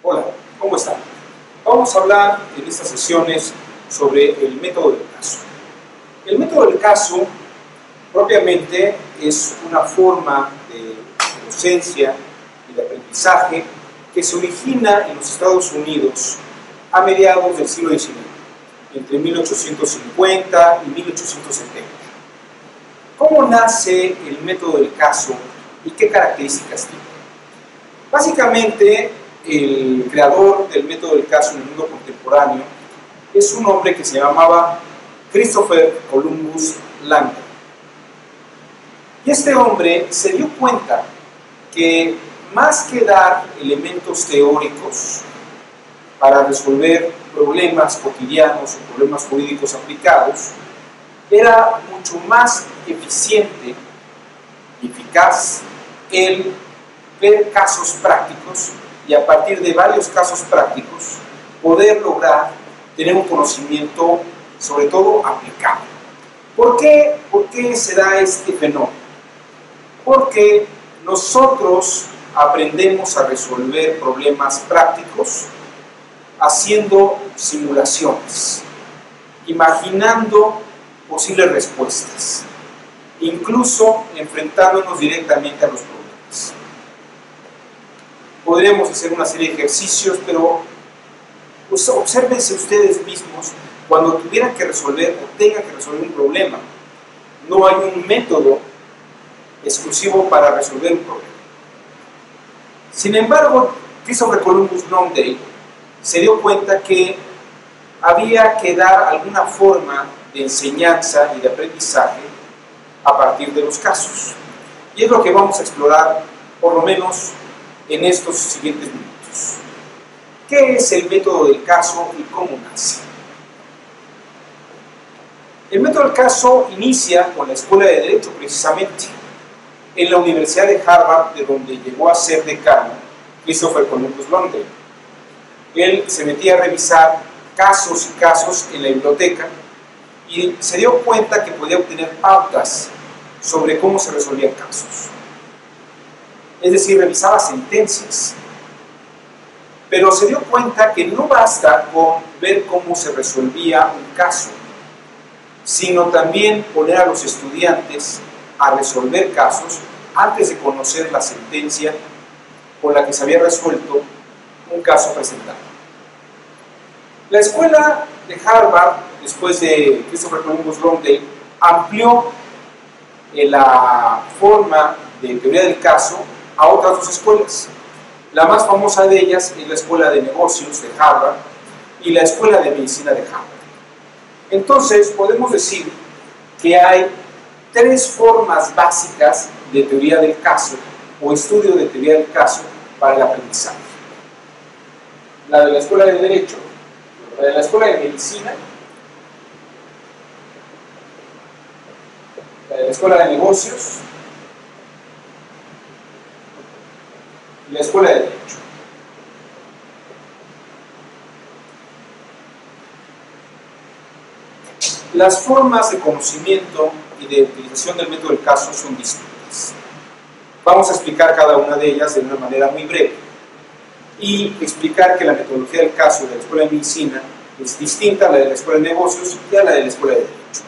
Hola, ¿cómo están? Vamos a hablar en estas sesiones sobre el método del caso. El método del caso propiamente es una forma de docencia y de aprendizaje que se origina en los Estados Unidos a mediados del siglo XIX, entre 1850 y 1870. ¿Cómo nace el método del caso y qué características tiene? Básicamente, el creador del método del caso en el mundo contemporáneo es un hombre que se llamaba Christopher Columbus Landry. Y este hombre se dio cuenta que más que dar elementos teóricos para resolver problemas cotidianos o problemas jurídicos aplicados, era mucho más eficiente y eficaz el ver casos prácticos y a partir de varios casos prácticos poder lograr tener un conocimiento sobre todo aplicado. ¿Por qué se da este fenómeno? Porque nosotros aprendemos a resolver problemas prácticos haciendo simulaciones, imaginando posibles respuestas, incluso enfrentándonos directamente a los problemas. Podríamos hacer una serie de ejercicios, pero pues, obsérvense ustedes mismos cuando tuvieran que resolver o tengan que resolver un problema. No hay un método exclusivo para resolver un problema. Sin embargo, Christopher Columbus Landry se dio cuenta que había que dar alguna forma de enseñanza y de aprendizaje a partir de los casos. Y es lo que vamos a explorar, por lo menos en estos siguientes minutos. ¿Qué es el método del caso y cómo nace? El método del caso inicia con la Escuela de Derecho, precisamente, en la Universidad de Harvard, de donde llegó a ser decano Christopher Columbus Landry. Él se metía a revisar casos y casos en la biblioteca y se dio cuenta que podía obtener pautas sobre cómo se resolvían casos. Es decir, revisaba sentencias. Pero se dio cuenta que no basta con ver cómo se resolvía un caso, sino también poner a los estudiantes a resolver casos antes de conocer la sentencia con la que se había resuelto un caso presentado. La escuela de Harvard, después de Christopher Columbus Landry, amplió la forma de teoría del caso a otras dos escuelas. La más famosa de ellas es la Escuela de Negocios de Harvard y la Escuela de Medicina de Harvard. Entonces, podemos decir que hay tres formas básicas de teoría del caso o estudio de teoría del caso para el aprendizaje. La de la Escuela de Derecho, la de la Escuela de Medicina, la de la Escuela de Negocios y la Escuela de Derecho. Las formas de conocimiento y de utilización del método del caso son distintas. Vamos a explicar cada una de ellas de una manera muy breve y explicar que la metodología del caso de la Escuela de Medicina es distinta a la de la Escuela de Negocios y a la de la Escuela de Derecho.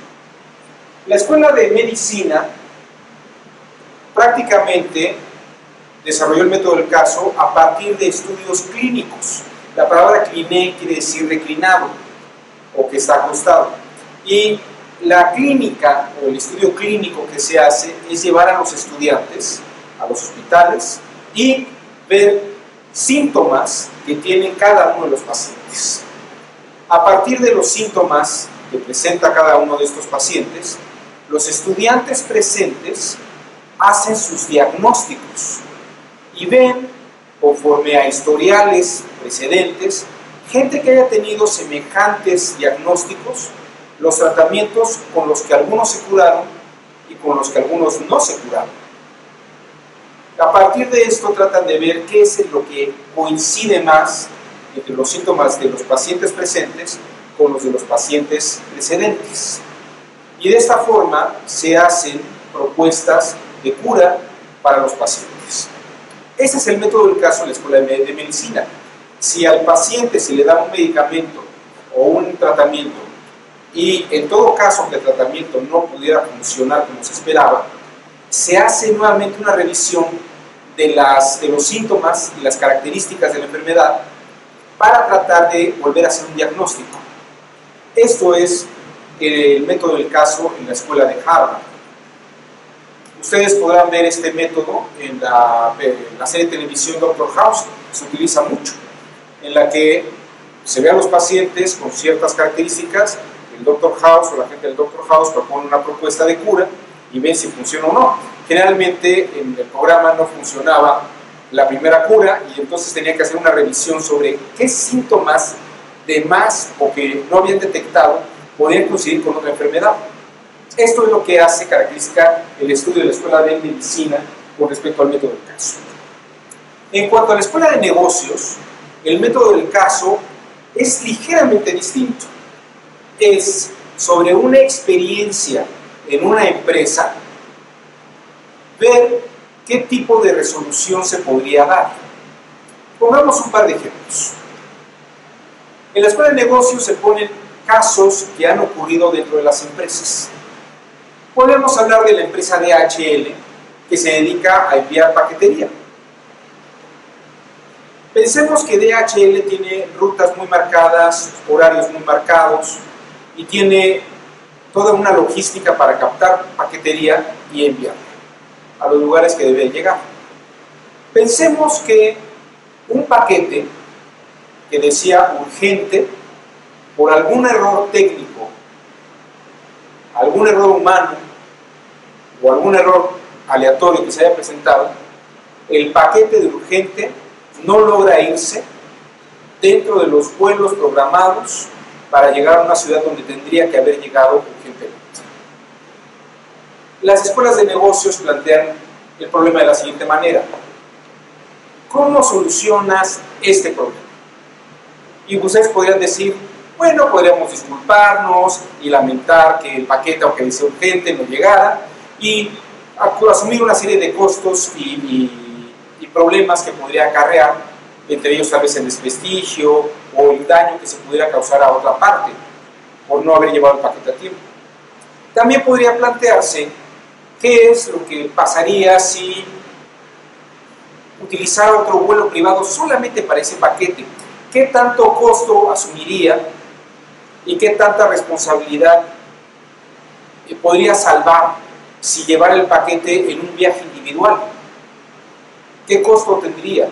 La Escuela de Medicina prácticamente desarrolló el método del caso a partir de estudios clínicos. La palabra cliné quiere decir reclinado o que está acostado. Y la clínica o el estudio clínico que se hace es llevar a los estudiantes a los hospitales y ver síntomas que tienen cada uno de los pacientes. A partir de los síntomas que presenta cada uno de estos pacientes, los estudiantes presentes hacen sus diagnósticos y ven, conforme a historiales precedentes, gente que haya tenido semejantes diagnósticos, los tratamientos con los que algunos se curaron y con los que algunos no se curaron. A partir de esto tratan de ver qué es lo que coincide más entre los síntomas de los pacientes presentes con los de los pacientes precedentes. Y de esta forma se hacen propuestas de cura para los pacientes. Ese es el método del caso en la Escuela de Medicina. si al paciente se le da un medicamento o un tratamiento y en todo caso que el tratamiento no pudiera funcionar como se esperaba, se hace nuevamente una revisión de los síntomas y las características de la enfermedad para tratar de volver a hacer un diagnóstico. Esto es el método del caso en la escuela de Harvard. Ustedes podrán ver este método en la serie de televisión Doctor House, se utiliza mucho, en la que se ve a los pacientes con ciertas características, el Doctor House o la gente del Doctor House propone una propuesta de cura y ven si funciona o no. Generalmente en el programa no funcionaba la primera cura y entonces tenía que hacer una revisión sobre qué síntomas de más o que no habían detectado podían coincidir con otra enfermedad. Esto es lo que hace característica el estudio de la Escuela de Medicina con respecto al método del caso. En cuanto a la Escuela de Negocios, el método del caso es ligeramente distinto. Es sobre una experiencia en una empresa, ver qué tipo de resolución se podría dar. Pongamos un par de ejemplos. En la Escuela de Negocios se ponen casos que han ocurrido dentro de las empresas. Podemos hablar de la empresa DHL, que se dedica a enviar paquetería. Pensemos que DHL tiene rutas muy marcadas, horarios muy marcados, y tiene toda una logística para captar paquetería y enviarla a los lugares que debe llegar. Pensemos que un paquete que decía urgente, por algún error técnico, algún error humano o algún error aleatorio que se haya presentado, el paquete de urgente no logra irse dentro de los vuelos programados para llegar a una ciudad donde tendría que haber llegado urgentemente. Las escuelas de negocios plantean el problema de la siguiente manera: ¿cómo solucionas este problema? Y ustedes podrían decir, bueno, podríamos disculparnos y lamentar que el paquete, aunque dice urgente, no llegara, y asumir una serie de costos y problemas que podría acarrear, entre ellos tal vez el desprestigio o el daño que se pudiera causar a otra parte por no haber llevado el paquete a tiempo. También podría plantearse qué es lo que pasaría si utilizara otro vuelo privado solamente para ese paquete. ¿Qué tanto costo asumiría y qué tanta responsabilidad podría salvar si llevara el paquete en un viaje individual? ¿Qué costo tendría?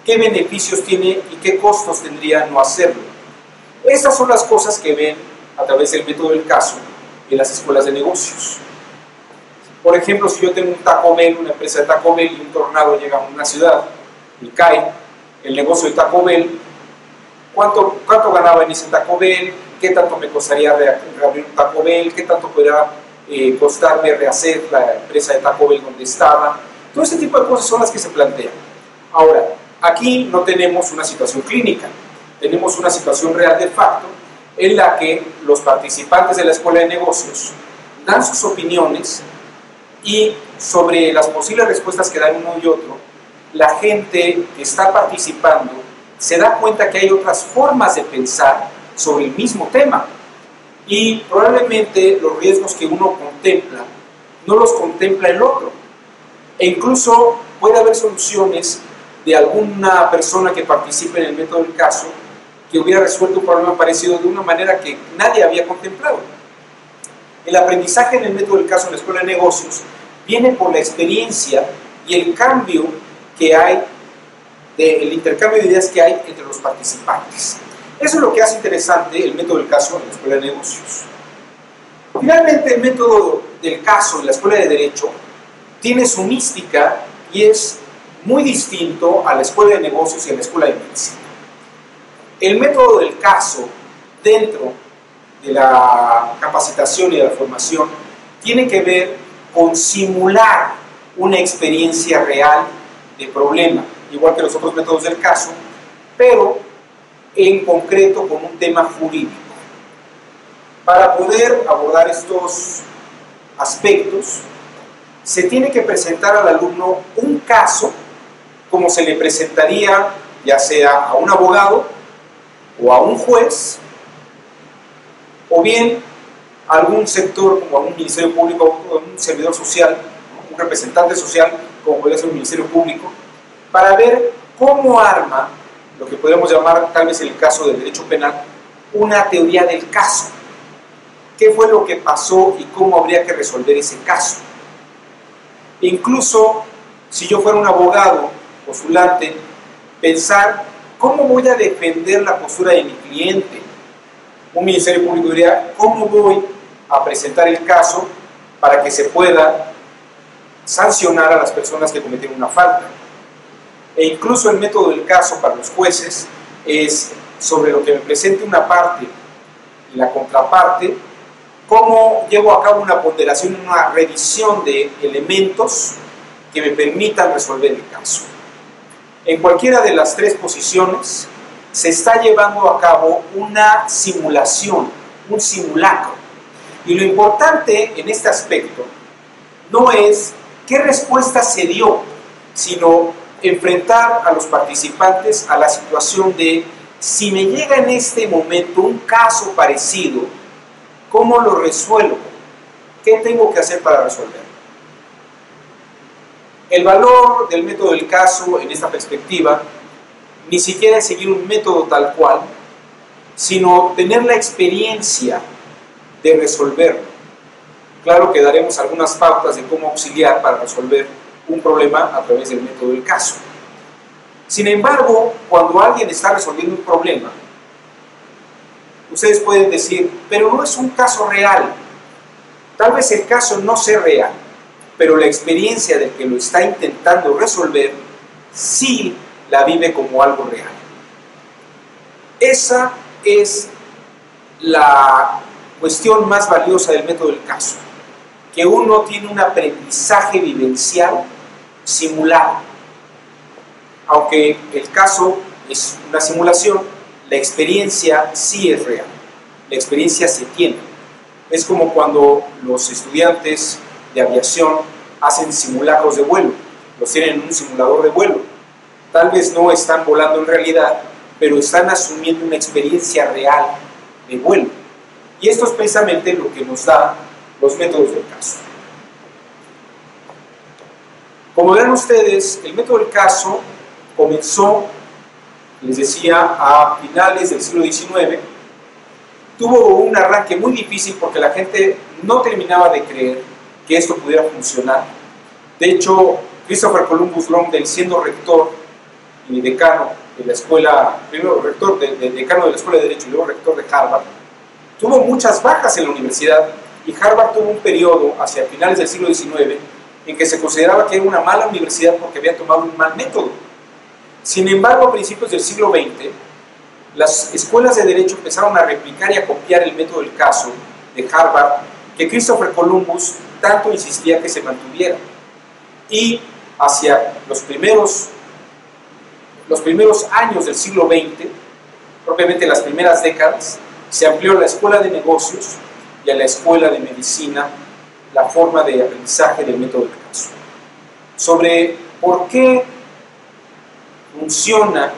¿Qué beneficios tiene y qué costos tendría no hacerlo? Estas son las cosas que ven a través del método del caso en las escuelas de negocios. Por ejemplo, si yo tengo un Taco Bell, una empresa de Taco Bell, y un tornado llega a una ciudad y cae el negocio de Taco Bell, ¿cuánto ganaba en ese Taco Bell? ¿Qué tanto me costaría reabrir un Taco Bell? ¿Qué tanto podría costarme rehacer la empresa de Taco Bell donde estaba? Todo este tipo de cosas son las que se plantean. Ahora, aquí no tenemos una situación clínica, tenemos una situación real de facto en la que los participantes de la escuela de negocios dan sus opiniones y sobre las posibles respuestas que dan uno y otro, la gente que está participando se da cuenta que hay otras formas de pensar sobre el mismo tema y probablemente los riesgos que uno contempla no los contempla el otro, e incluso puede haber soluciones de alguna persona que participe en el método del caso que hubiera resuelto un problema parecido de una manera que nadie había contemplado. El aprendizaje en el método del caso en la escuela de negocios viene por la experiencia y el cambio que hay, el intercambio de ideas que hay entre los participantes. Eso es lo que hace interesante el método del caso en la escuela de negocios. Finalmente, el método del caso en la escuela de derecho tiene su mística y es muy distinto a la escuela de negocios y a la escuela de medicina. El método del caso dentro de la capacitación y de la formación tiene que ver con simular una experiencia real de problema, igual que los otros métodos del caso, pero en concreto con un tema jurídico. Para poder abordar estos aspectos, se tiene que presentar al alumno un caso como se le presentaría ya sea a un abogado o a un juez, o bien a algún sector como algún ministerio público o un servidor social, un representante social como podría ser un ministerio público, para ver cómo arma lo que podríamos llamar, tal vez en el caso del derecho penal, una teoría del caso. ¿Qué fue lo que pasó y cómo habría que resolver ese caso? Incluso, si yo fuera un abogado postulante, pensar cómo voy a defender la postura de mi cliente. Un ministerio público diría, ¿cómo voy a presentar el caso para que se pueda sancionar a las personas que cometieron una falta? E incluso el método del caso para los jueces es sobre lo que me presente una parte y la contraparte, cómo llevo a cabo una ponderación, una revisión de elementos que me permitan resolver el caso. En cualquiera de las tres posiciones se está llevando a cabo una simulación, un simulacro. Y lo importante en este aspecto no es qué respuesta se dio, sino enfrentar a los participantes a la situación de si me llega en este momento un caso parecido, ¿cómo lo resuelvo? ¿Qué tengo que hacer para resolverlo? El valor del método del caso en esta perspectiva ni siquiera es seguir un método tal cual, sino tener la experiencia de resolverlo. Claro que daremos algunas pautas de cómo auxiliar para resolver un problema a través del método del caso. Sin embargo, cuando alguien está resolviendo un problema, ustedes pueden decir, pero no es un caso real. Tal vez el caso no sea real, pero la experiencia del que lo está intentando resolver sí la vive como algo real. Esa es la cuestión más valiosa del método del caso, que uno tiene un aprendizaje vivencial simulado. Aunque el caso es una simulación, la experiencia sí es real, la experiencia se tiene. Es como cuando los estudiantes de aviación hacen simulacros de vuelo, los tienen en un simulador de vuelo. Tal vez no están volando en realidad, pero están asumiendo una experiencia real de vuelo. Y esto es precisamente lo que nos da los métodos del caso. Como verán ustedes, el método del caso comenzó, les decía, a finales del siglo XIX. Tuvo un arranque muy difícil porque la gente no terminaba de creer que esto pudiera funcionar. De hecho, Christopher Columbus Long, siendo rector y decano de la escuela, primero rector decano de la Escuela de Derecho y luego rector de Harvard, tuvo muchas bajas en la universidad, y Harvard tuvo un periodo hacia finales del siglo XIX en que se consideraba que era una mala universidad porque había tomado un mal método. Sin embargo, a principios del siglo XX, las escuelas de derecho empezaron a replicar y a copiar el método del caso de Harvard, que Christopher Columbus tanto insistía que se mantuviera. Y hacia los primeros años del siglo XX, propiamente las primeras décadas, se amplió a la escuela de negocios y a la escuela de medicina la forma de aprendizaje del método del caso. Sobre por qué funciona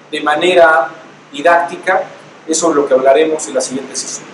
de manera didáctica, eso es lo que hablaremos en la siguiente sesión.